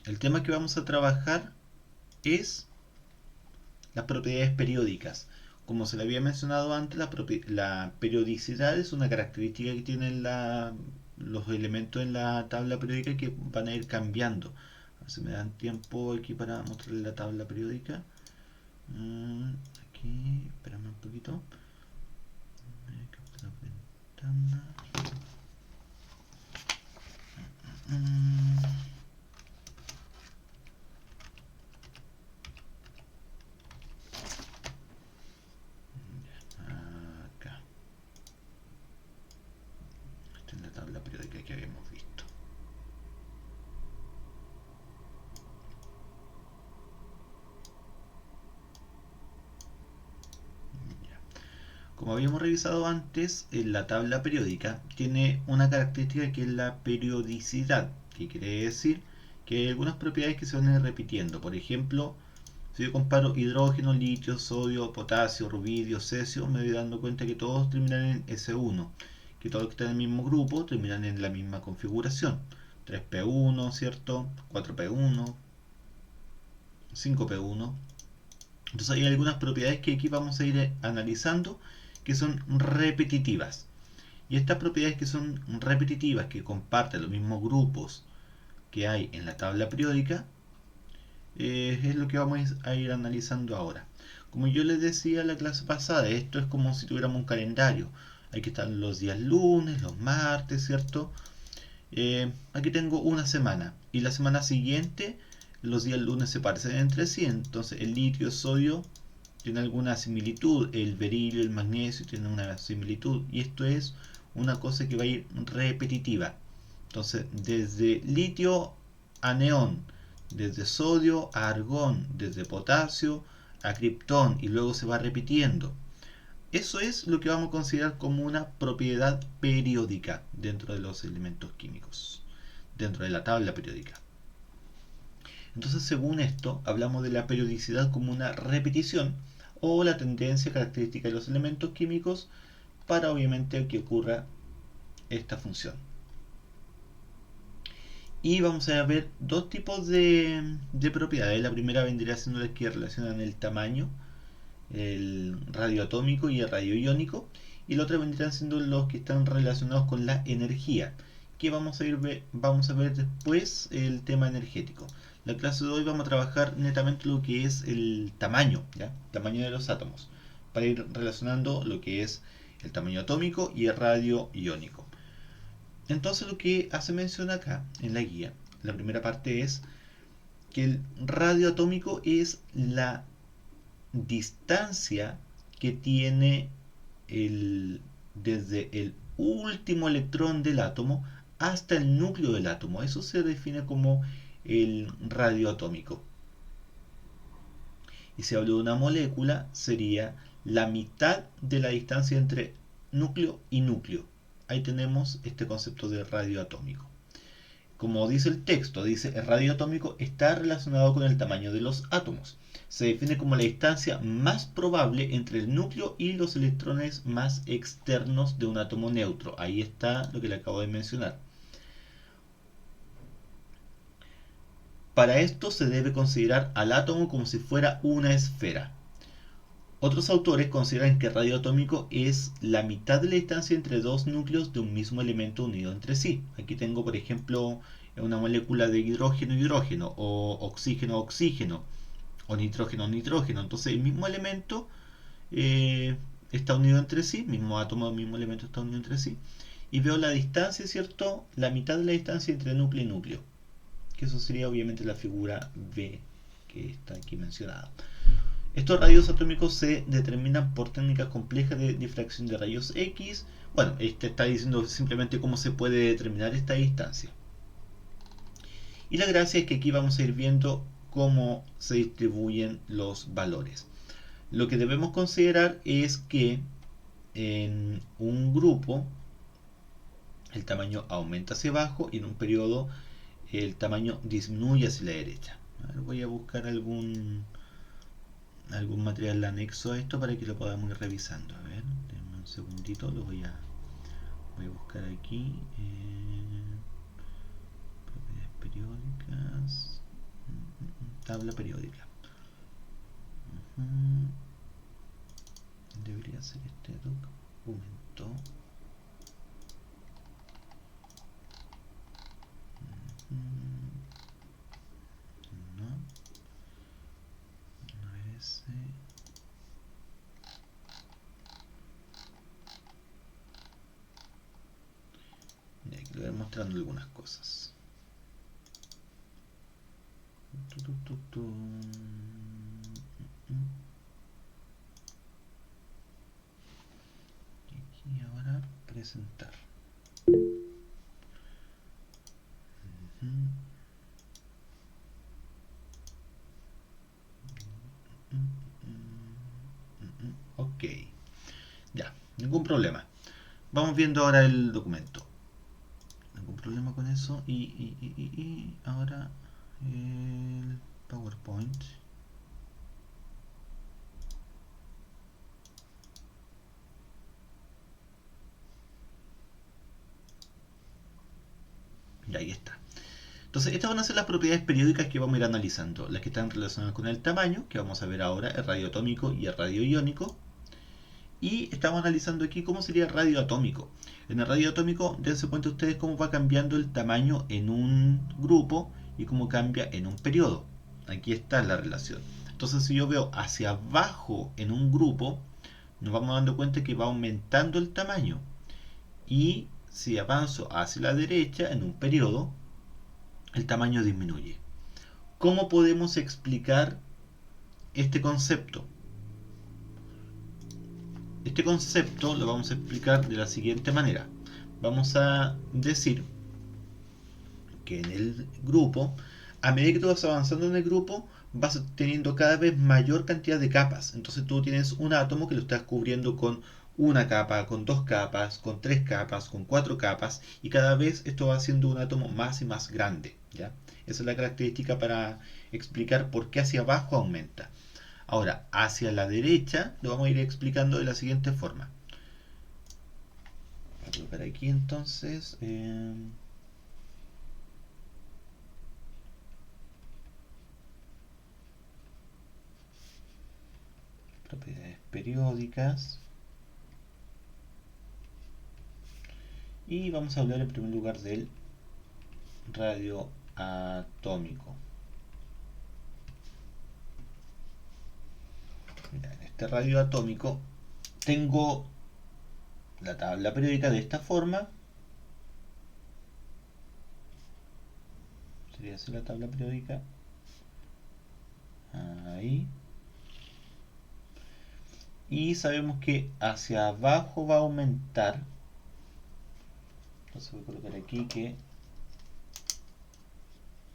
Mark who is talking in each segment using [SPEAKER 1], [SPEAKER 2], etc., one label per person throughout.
[SPEAKER 1] El tema que vamos a trabajar es las propiedades periódicas. Como se le había mencionado antes, la periodicidad es una característica que tienen los elementos en la tabla periódica que van a ir cambiando. A ver si me dan tiempo aquí para mostrarles la tabla periódica. Aquí, espérame un poquito. Captura ventana. Mm, Acá. Esta es la tabla periódica que habíamos visto. Ya. Como habíamos revisado antes, la tabla periódica tiene una característica que es la periodicidad, que quiere decir que hay algunas propiedades que se van a ir repitiendo. Por ejemplo, si yo comparo hidrógeno, litio, sodio, potasio, rubidio, cesio, me voy dando cuenta que todos terminan en S1, que todos los que están en el mismo grupo terminan en la misma configuración. 3p1, ¿cierto? 4p1, 5p1. Entonces hay algunas propiedades que aquí vamos a ir analizando que son repetitivas. Y estas propiedades que son repetitivas, que comparten los mismos grupos que hay en la tabla periódica, es lo que vamos a ir analizando ahora. Como yo les decía en la clase pasada, esto es como si tuviéramos un calendario. Aquí están los días lunes, los martes, ¿cierto? Aquí tengo una semana y la semana siguiente los días lunes se parecen entre sí, entonces el litio, el sodio tiene alguna similitud, el berilio, el magnesio tienen una similitud y esto es una cosa que va a ir repetitiva. Entonces desde litio a neón, desde sodio a argón, desde potasio a criptón y luego se va repitiendo. Eso es lo que vamos a considerar como una propiedad periódica dentro de los elementos químicos, dentro de la tabla periódica. Entonces, según esto, hablamos de la periodicidad como una repetición o la tendencia característica de los elementos químicos para obviamente que ocurra esta función. Y vamos a ver dos tipos de propiedades. La primera vendría siendo las que relacionan el tamaño, el radioatómico y el radioiónico, y la otra vendrían siendo los que están relacionados con la energía, que vamos a ver después el tema energético. La clase de hoy vamos a trabajar netamente lo que es el tamaño, ¿ya? Tamaño de los átomos, para ir relacionando lo que es el tamaño atómico y el radio iónico. Entonces lo que hace mención acá en la guía, la primera parte es que el radio atómico es la distancia que tiene desde el último electrón del átomo hasta el núcleo del átomo. Eso se define como el radio atómico. Y si hablo de una molécula, sería la mitad de la distancia entre núcleo y núcleo. Ahí tenemos este concepto de radio atómico. Como dice el texto, dice el radio atómico está relacionado con el tamaño de los átomos. Se define como la distancia más probable entre el núcleo y los electrones más externos de un átomo neutro. Ahí está lo que le acabo de mencionar. Para esto se debe considerar al átomo como si fuera una esfera. Otros autores consideran que el radio atómico es la mitad de la distancia entre dos núcleos de un mismo elemento unido entre sí. Aquí tengo, por ejemplo, una molécula de hidrógeno, o oxígeno, o nitrógeno. Entonces, el mismo elemento eh, está unido entre sí, mismo átomo, mismo elemento está unido entre sí. Y veo la distancia, ¿cierto? La mitad de la distancia entre núcleo y núcleo. Que eso sería obviamente la figura B que está aquí mencionada. Estos rayos atómicos se determinan por técnicas complejas de difracción de rayos X. Bueno, este está diciendo simplemente cómo se puede determinar esta distancia. Y la gracia es que aquí vamos a ir viendo cómo se distribuyen los valores. Lo que debemos considerar es que en un grupo el tamaño aumenta hacia abajo y en un periodo el tamaño disminuye hacia la derecha. A ver, voy a buscar algún material anexo a esto para que lo podamos ir revisando. A ver, denme un segundito, voy a buscar aquí propiedades periódicas. tabla periódica. Debería ser este documento. No, no es ese. Y aquí le voy mostrando algunas cosas. Y ahora presentar. Ok, ya, ningún problema. Vamos viendo ahora el documento. Ningún problema con eso. Y ahora el PowerPoint. Y ahí está. Entonces, estas van a ser las propiedades periódicas que vamos a ir analizando. Las que están relacionadas con el tamaño, que vamos a ver ahora, el radio atómico y el radio iónico. Y estamos analizando aquí cómo sería el radio atómico. En el radio atómico, dense cuenta ustedes cómo va cambiando el tamaño en un grupo y cómo cambia en un periodo. Aquí está la relación. Entonces, si yo veo hacia abajo en un grupo, nos vamos dando cuenta que va aumentando el tamaño. Y si avanzo hacia la derecha en un periodo, el tamaño disminuye. ¿Cómo podemos explicar este concepto? Este concepto lo vamos a explicar de la siguiente manera. Vamos a decir que en el grupo, a medida que tú vas avanzando en el grupo, vas teniendo cada vez mayor cantidad de capas. Entonces tú tienes un átomo que lo estás cubriendo con una capa, con dos capas, con tres capas, con cuatro capas, y cada vez esto va haciendo un átomo más y más grande, ¿ya? Esa es la característica para explicar por qué hacia abajo aumenta. Ahora, hacia la derecha lo vamos a ir explicando de la siguiente forma. Voy a colocar aquí entonces. Propiedades periódicas. Y vamos a hablar en primer lugar del radio atómico. Mira, en este radio atómico tengo la tabla periódica de esta forma. Sería así la tabla periódica. Ahí. Y sabemos que hacia abajo va a aumentar. Entonces voy a colocar aquí que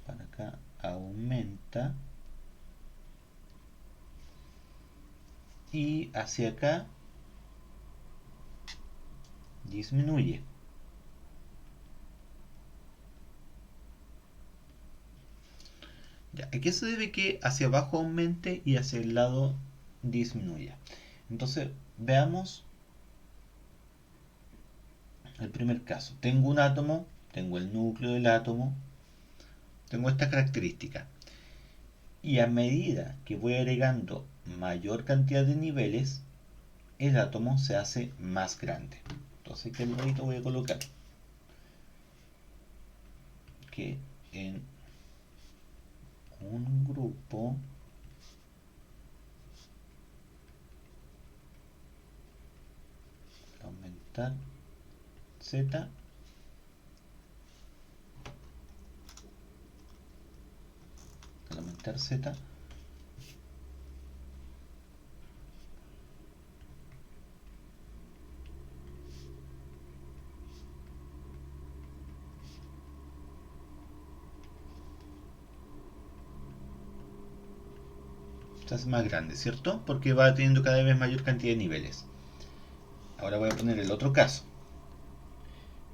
[SPEAKER 1] para acá aumenta. Y hacia acá disminuye. Ya, ¿a qué se debe que hacia abajo aumente y hacia el lado disminuya? Entonces, veamos el primer caso. Tengo un átomo, tengo el núcleo del átomo, tengo esta característica. Y a medida que voy agregando mayor cantidad de niveles, el átomo se hace más grande. Entonces, ¿qué numerito voy a colocar? Que en un grupo aumentar Z al aumentar Z se hace más grande, ¿cierto? Porque va teniendo cada vez mayor cantidad de niveles. Ahora voy a poner el otro caso.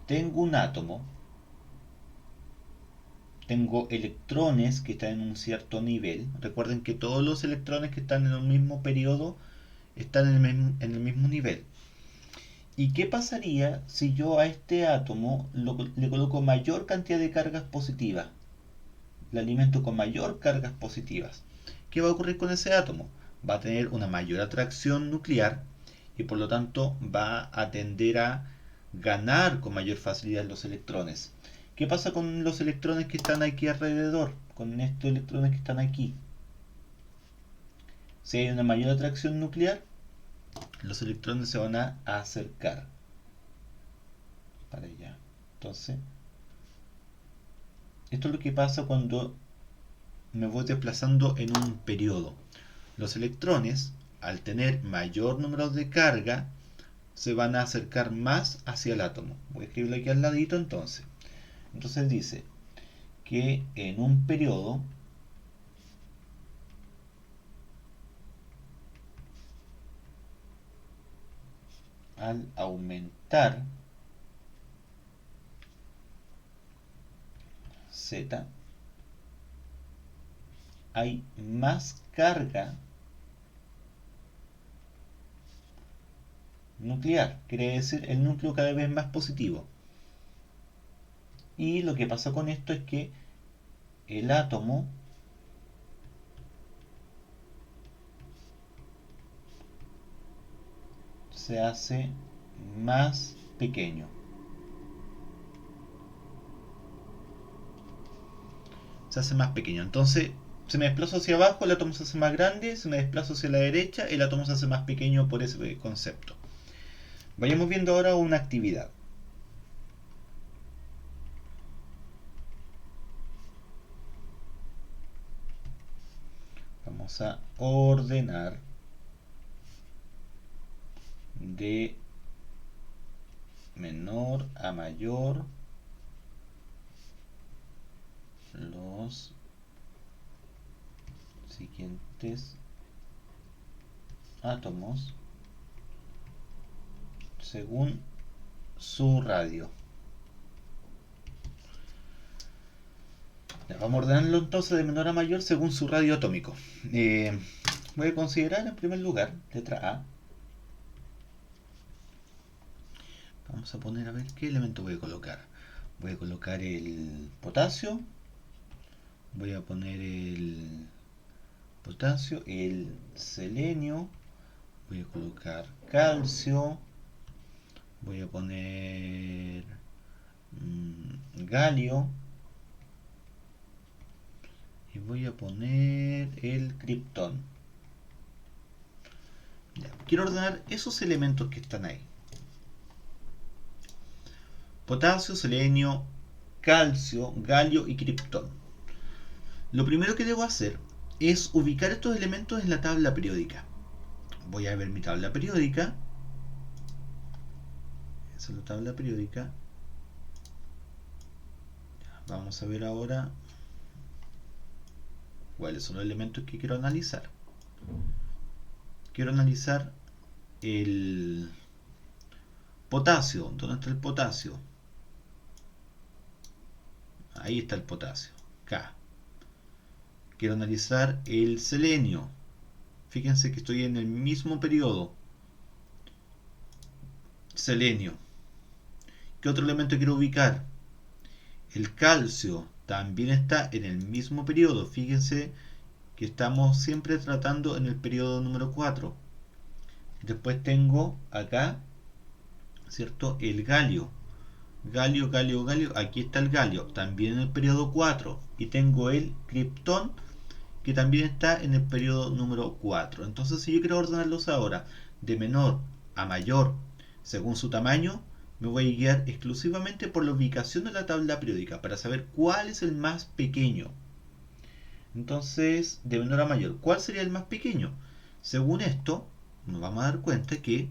[SPEAKER 1] Tengo un átomo, tengo electrones que están en un cierto nivel. Recuerden que todos los electrones que están en el mismo periodo están en el mismo nivel. ¿Y qué pasaría si yo a este átomo le coloco mayor cantidad de cargas positivas? le alimento con mayor cargas positivas. ¿Qué va a ocurrir con ese átomo? Va a tener una mayor atracción nuclear y por lo tanto va a tender a ganar con mayor facilidad los electrones. ¿Qué pasa con los electrones que están aquí alrededor? Con estos electrones que están aquí. Si hay una mayor atracción nuclear, los electrones se van a acercar para allá. Entonces, esto es lo que pasa cuando me voy desplazando en un periodo. Los electrones, al tener mayor número de carga, se van a acercar más hacia el átomo. Voy a escribirlo aquí al ladito entonces. Entonces dice que en un periodo al aumentar Z hay más carga nuclear, quiere decir el núcleo cada vez más positivo. Y lo que pasa con esto es que el átomo se hace más pequeño. Se hace más pequeño. Entonces, si me desplazo hacia abajo, el átomo se hace más grande. Si me desplazo hacia la derecha, el átomo se hace más pequeño por ese concepto. Vayamos viendo ahora una actividad. Vamos a ordenar de menor a mayor los siguientes átomos según su radio. Vamos a ordenarlo entonces de menor a mayor según su radio atómico. Voy a considerar en primer lugar, letra A. Vamos a poner a ver qué elemento voy a colocar. Voy a colocar el potasio. Voy a poner el potasio, el selenio. Voy a colocar calcio. Voy a poner galio. Y voy a poner el criptón. Ya, quiero ordenar esos elementos que están ahí. Potasio, selenio, calcio, galio y criptón. Lo primero que debo hacer es ubicar estos elementos en la tabla periódica. Voy a ver mi tabla periódica. Esa es la tabla periódica. Vamos a ver ahora cuáles son los elementos que quiero analizar. Quiero analizar el potasio. ¿Dónde está el potasio? Ahí está el potasio, K. Quiero analizar el selenio. Fíjense que estoy en el mismo periodo. Selenio. ¿Qué otro elemento quiero ubicar? El calcio también está en el mismo periodo. Fíjense que estamos siempre tratando en el periodo número 4. Después tengo acá, ¿cierto? El galio. Galio, galio, galio. Aquí está el galio, también en el periodo 4. Y tengo el criptón, que también está en el periodo número 4. Entonces, si yo quiero ordenarlos ahora de menor a mayor según su tamaño, me voy a guiar exclusivamente por la ubicación de la tabla periódica para saber cuál es el más pequeño. Entonces, de menor a mayor, ¿cuál sería el más pequeño? Según esto, nos vamos a dar cuenta que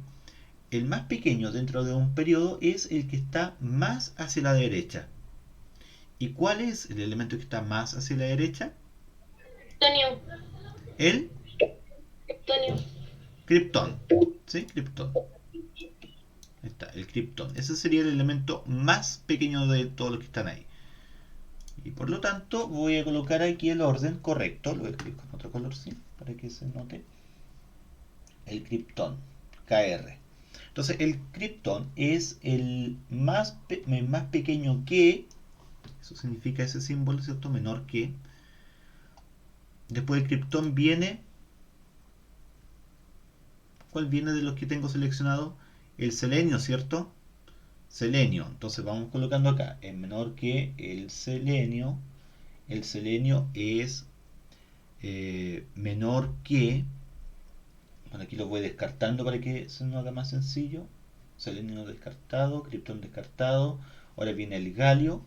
[SPEAKER 1] el más pequeño dentro de un periodo es el que está más hacia la derecha. ¿Y cuál es el elemento que está más hacia la derecha?
[SPEAKER 2] Antonio.
[SPEAKER 1] El
[SPEAKER 2] Antonio.
[SPEAKER 1] criptón. ¿Sí? Criptón. Ahí está, el criptón. Ese sería el elemento más pequeño de todos los que están ahí. Y por lo tanto voy a colocar aquí el orden correcto. Lo voy a escribir con otro color, sí, para que se note. El criptón, KR. Entonces el criptón es el más pequeño que Eso significa ese símbolo, ¿cierto? Menor que. Después del criptón viene. ¿Cuál viene de los que tengo seleccionado? El selenio, ¿cierto? Selenio. Entonces vamos colocando acá. Es menor que el selenio. El selenio es menor que. Bueno, aquí lo voy descartando para que se nos haga más sencillo. Selenio descartado, criptón descartado. Ahora viene el galio.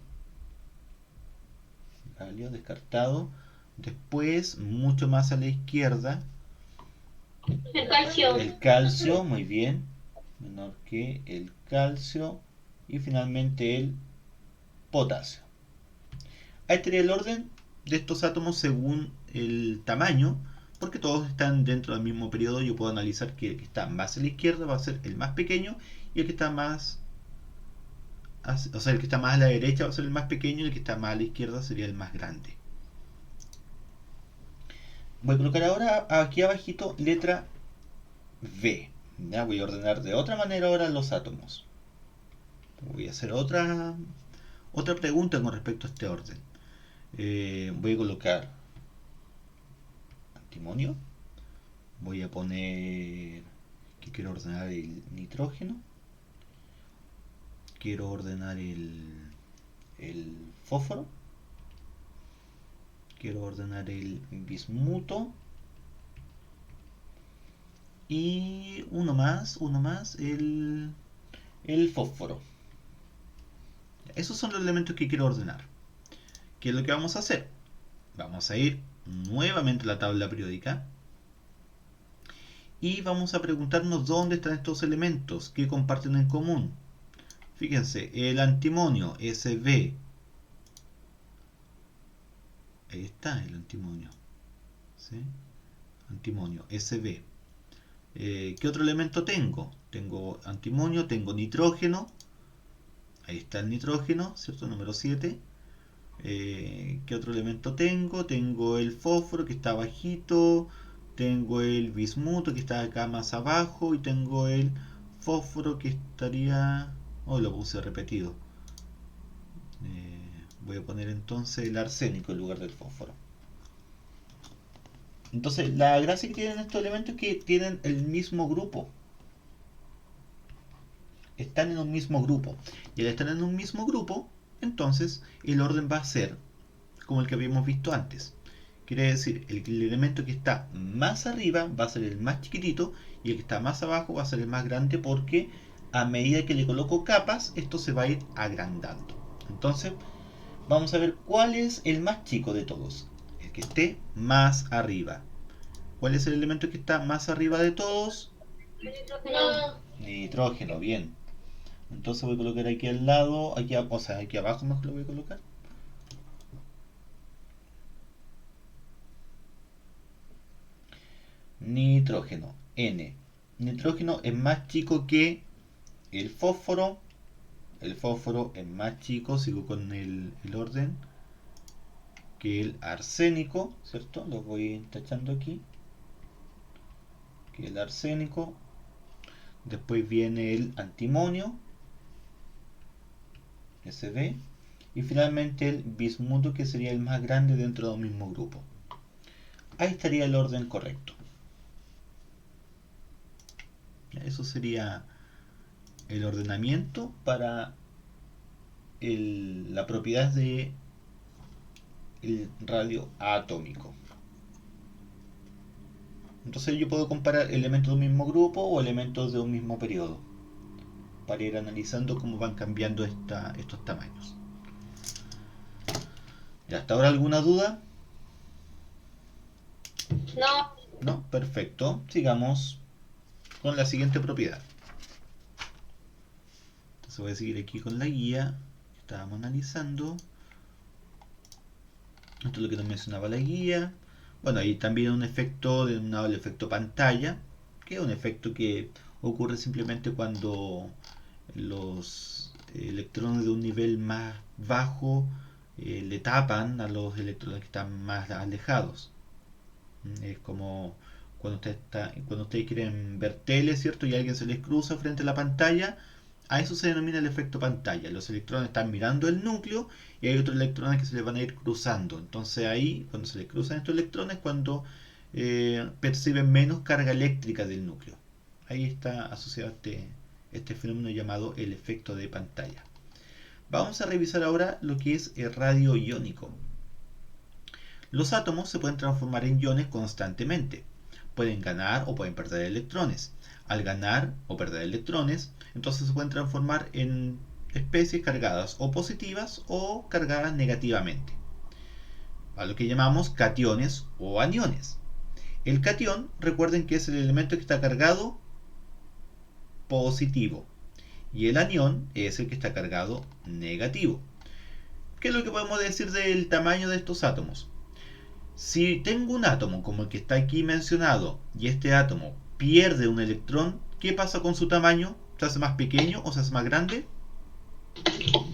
[SPEAKER 1] Galio descartado. Después, mucho más a la izquierda,
[SPEAKER 2] El calcio.
[SPEAKER 1] el calcio, muy bien, menor que el calcio. Y finalmente el potasio. Ahí estaría el orden de estos átomos según el tamaño, porque todos están dentro del mismo periodo. Yo puedo analizar que el que está más a la izquierda va a ser el más pequeño, y el que está más, o sea, el que está más a la derecha va a ser el más pequeño, y el que está más a la izquierda sería el más grande. Voy a colocar ahora aquí abajito letra V. Ya voy a ordenar de otra manera ahora los átomos. Voy a hacer otra pregunta con respecto a este orden. Voy a colocar antimonio. Voy a poner que quiero ordenar el nitrógeno. Quiero ordenar el fósforo. Quiero ordenar el bismuto. Y uno más, el fósforo. Esos son los elementos que quiero ordenar. ¿Qué es lo que vamos a hacer? Vamos a ir nuevamente a la tabla periódica y vamos a preguntarnos dónde están estos elementos que comparten en común. Fíjense, el antimonio Sb. Ahí está el antimonio. ¿Sí? Antimonio Sb. ¿Qué otro elemento tengo? Tengo antimonio, tengo nitrógeno. Ahí está el nitrógeno, ¿cierto? Número 7. ¿Qué otro elemento tengo? Tengo el fósforo, que está abajito. Tengo el bismuto, que está acá más abajo. Y tengo el fósforo, que estaría... Oh, lo puse repetido. Voy a poner entonces el arsénico en lugar del fósforo. Entonces, la gracia que tienen estos elementos es que tienen el mismo grupo. Están en un mismo grupo. Y al estar en un mismo grupo, entonces el orden va a ser como el que habíamos visto antes. Quiere decir, el elemento que está más arriba va a ser el más chiquitito, y el que está más abajo va a ser el más grande, porque a medida que le coloco capas, esto se va a ir agrandando. Entonces, vamos a ver cuál es el más chico de todos. El que esté más arriba. ¿Cuál es el elemento que está más arriba de todos?
[SPEAKER 2] No.
[SPEAKER 1] Nitrógeno, bien. Entonces voy a colocar aquí al lado, o sea, aquí abajo mejor lo voy a colocar. Nitrógeno, N. Nitrógeno es más chico que el fósforo. El fósforo es más chico, sigo con el orden, que el arsénico, ¿cierto? Lo voy tachando aquí. Que el arsénico. Después viene el antimonio, Sb. Y finalmente el bismuto, que sería el más grande dentro del mismo grupo. Ahí estaría el orden correcto. Eso sería el ordenamiento para la propiedad de el radio atómico. Entonces yo puedo comparar elementos de un mismo grupo o elementos de un mismo periodo para ir analizando cómo van cambiando estos tamaños. ¿Y hasta ahora alguna duda?
[SPEAKER 2] No.
[SPEAKER 1] No, perfecto. Sigamos con la siguiente propiedad. Entonces voy a seguir aquí con la guía que estábamos analizando. Esto es lo que nos mencionaba la guía. Bueno, ahí también un efecto denominado el efecto pantalla, que es un efecto que ocurre simplemente cuando los electrones de un nivel más bajo le tapan a los electrones que están más alejados. Es como cuando ustedes quieren ver tele, ¿cierto? Y alguien se les cruza frente a la pantalla, A eso se denomina el efecto pantalla. Los electrones están mirando el núcleo y hay otros electrones que se les van a ir cruzando. Entonces ahí, cuando se les cruzan estos electrones, cuando perciben menos carga eléctrica del núcleo. Ahí está asociado este fenómeno llamado el efecto de pantalla. Vamos a revisar ahora lo que es el radio iónico. Los átomos se pueden transformar en iones constantemente. Pueden ganar o pueden perder electrones. Al ganar o perder electrones, entonces se pueden transformar en especies cargadas o positivas o cargadas negativamente, a lo que llamamos cationes o aniones. El catión, recuerden que es el elemento que está cargado positivo, y el anión es el que está cargado negativo. ¿Qué es lo que podemos decir del tamaño de estos átomos? Si tengo un átomo como el que está aquí mencionado y este átomo pierde un electrón, ¿qué pasa con su tamaño? ¿Se hace más pequeño o se hace más grande?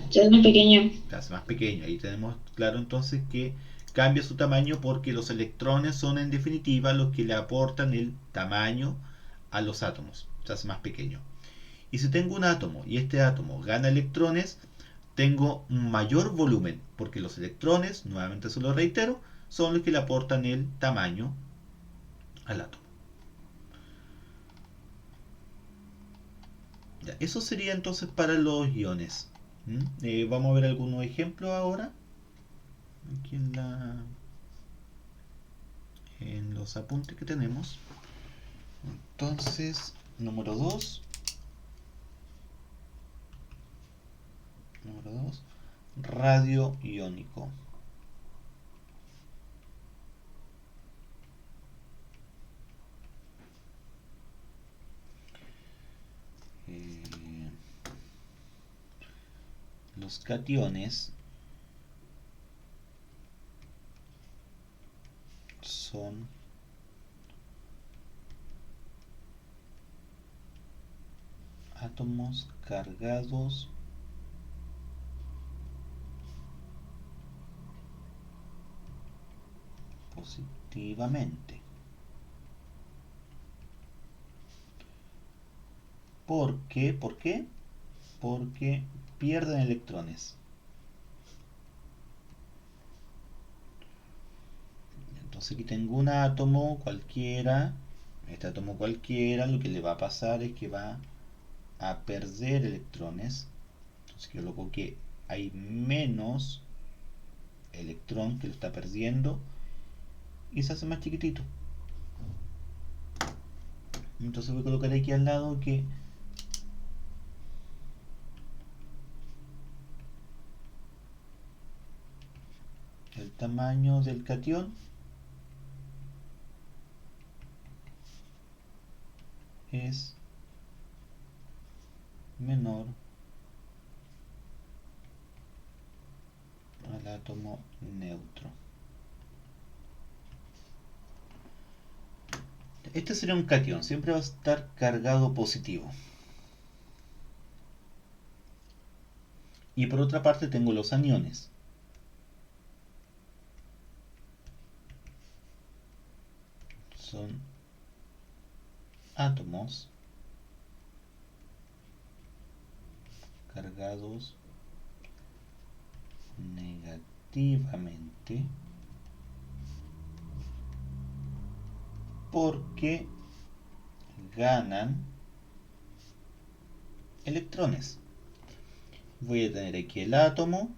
[SPEAKER 2] Se hace más pequeño.
[SPEAKER 1] Se hace más pequeño. Ahí tenemos claro entonces que cambia su tamaño porque los electrones son en definitiva los que le aportan el tamaño a los átomos. Se hace más pequeño. Y si tengo un átomo y este átomo gana electrones, tengo un mayor volumen, porque los electrones, nuevamente se lo reitero, son los que le aportan el tamaño al átomo. Ya, eso sería entonces para los iones. Vamos a ver algunos ejemplos ahora. Aquí en los apuntes que tenemos. Entonces, número 2. Número 2. Radio iónico. Los cationes son átomos cargados positivamente. ¿Por qué? ¿Por qué? Porque pierden electrones. Entonces aquí tengo un átomo cualquiera. Este átomo cualquiera lo que le va a pasar es que va a perder electrones. Entonces yo coloco que hay menos electrón que lo está perdiendo y se hace más chiquitito. Entonces voy a colocar aquí al lado que el tamaño del catión es menor al átomo neutro. Este sería un catión, siempre va a estar cargado positivo. Y por otra parte tengo los aniones. Son átomos cargados negativamente porque ganan electrones. Voy a tener aquí el átomo,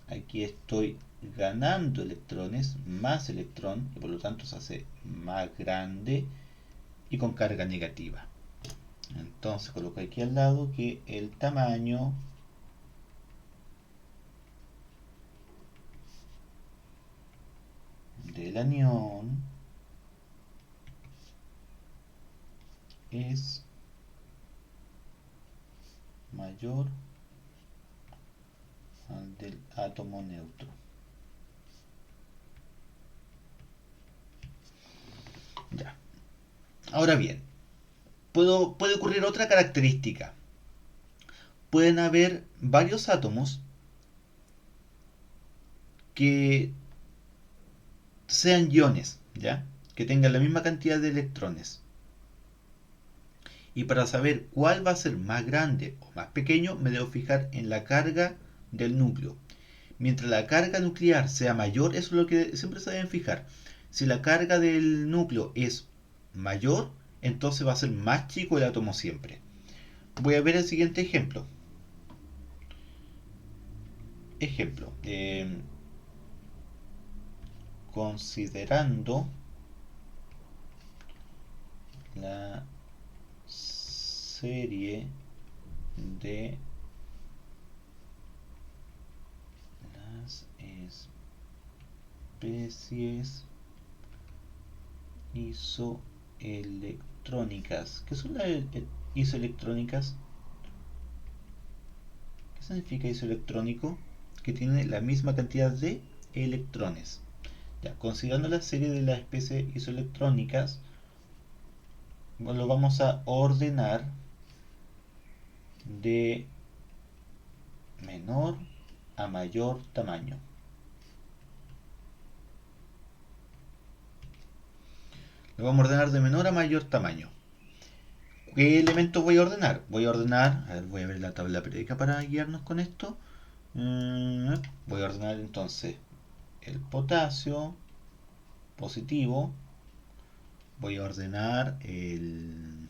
[SPEAKER 1] aquí estoy ganando electrones, más electrón, y por lo tanto se hace más grande y con carga negativa. Entonces coloco aquí al lado que el tamaño del anión es mayor al del átomo neutro. Ya. Ahora bien, puede ocurrir otra característica. Pueden haber varios átomos que sean iones, ¿ya? Que tengan la misma cantidad de electrones. Y para saber cuál va a ser más grande o más pequeño, me debo fijar en la carga del núcleo. Mientras la carga nuclear sea mayor, eso es lo que siempre se deben fijar. Si la carga del núcleo es mayor, entonces va a ser más chico el átomo siempre. Voy a ver el siguiente ejemplo. Considerando la serie de las especies isoelectrónicas. ¿Qué son las isoelectrónicas? ¿Qué significa isoelectrónico? Que tiene la misma cantidad de electrones. Ya, considerando la serie de las especies isoelectrónicas, lo vamos a ordenar de menor a mayor tamaño. Lo vamos a ordenar de menor a mayor tamaño. ¿Qué elementos voy a ordenar? Voy a ver la tabla periódica para guiarnos con esto. Voy a ordenar entonces el potasio positivo. Voy a ordenar el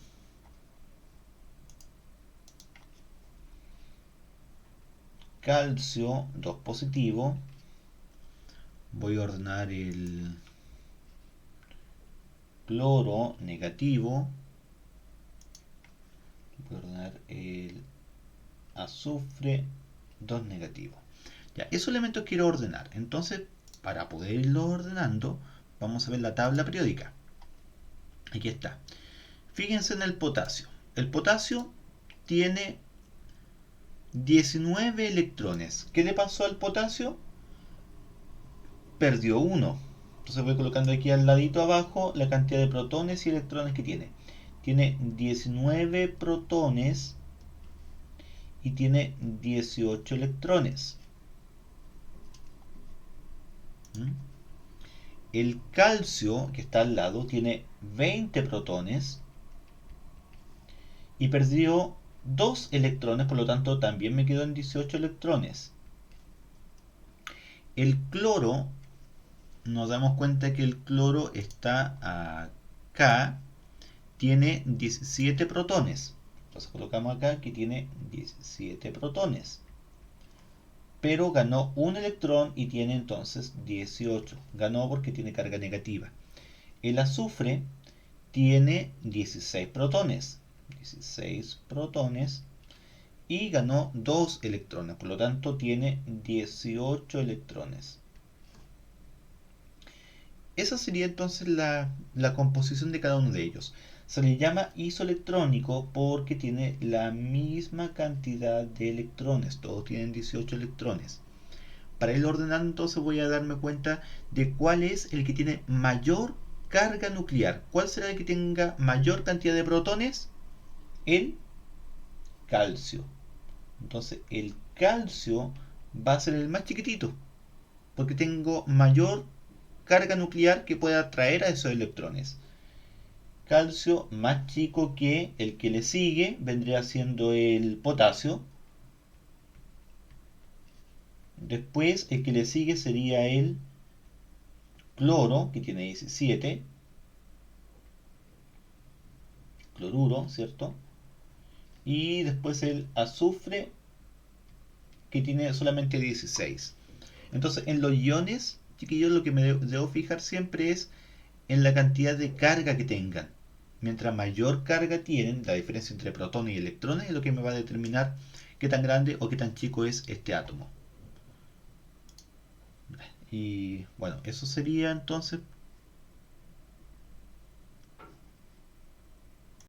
[SPEAKER 1] calcio 2 positivo. Voy a ordenar el cloro negativo. Voy a ordenar el azufre 2 negativo. Ya, esos elementos quiero ordenar. Entonces, para poder irlos ordenando, vamos a ver la tabla periódica. Aquí está. Fíjense en el potasio. El potasio tiene 19 electrones. ¿Qué le pasó al potasio? Perdió uno. Entonces voy colocando aquí al ladito abajo la cantidad de protones y electrones que tiene. Tiene 19 protones y tiene 18 electrones. El calcio, que está al lado, tiene 20 protones y perdió 2 electrones, por lo tanto también me quedo en 18 electrones. El cloro, nos damos cuenta que el cloro está acá, tiene 17 protones. Entonces colocamos acá que tiene 17 protones. Pero ganó un electrón y tiene entonces 18. Ganó porque tiene carga negativa. El azufre tiene 16 protones. 16 protones y ganó 2 electrones. Por lo tanto tiene 18 electrones. Esa sería entonces la composición de cada uno de ellos. Se le llama isoelectrónico porque tiene la misma cantidad de electrones. Todos tienen 18 electrones. Para ir ordenando, entonces voy a darme cuenta de cuál es el que tiene mayor carga nuclear. ¿Cuál será el que tenga mayor cantidad de protones? El calcio. Entonces el calcio va a ser el más chiquitito porque tengo mayor carga nuclear que pueda atraer a esos electrones. Calcio más chico que el que le sigue vendría siendo el potasio. Después el que le sigue sería el cloro, que tiene 17. Cloruro, ¿cierto? Y después el azufre, que tiene solamente 16. Entonces en los iones, chiquillos, lo que me debo fijar siempre es en la cantidad de carga que tengan. Mientras mayor carga tienen, la diferencia entre protones y electrones es lo que me va a determinar qué tan grande o qué tan chico es este átomo. Y bueno, eso sería entonces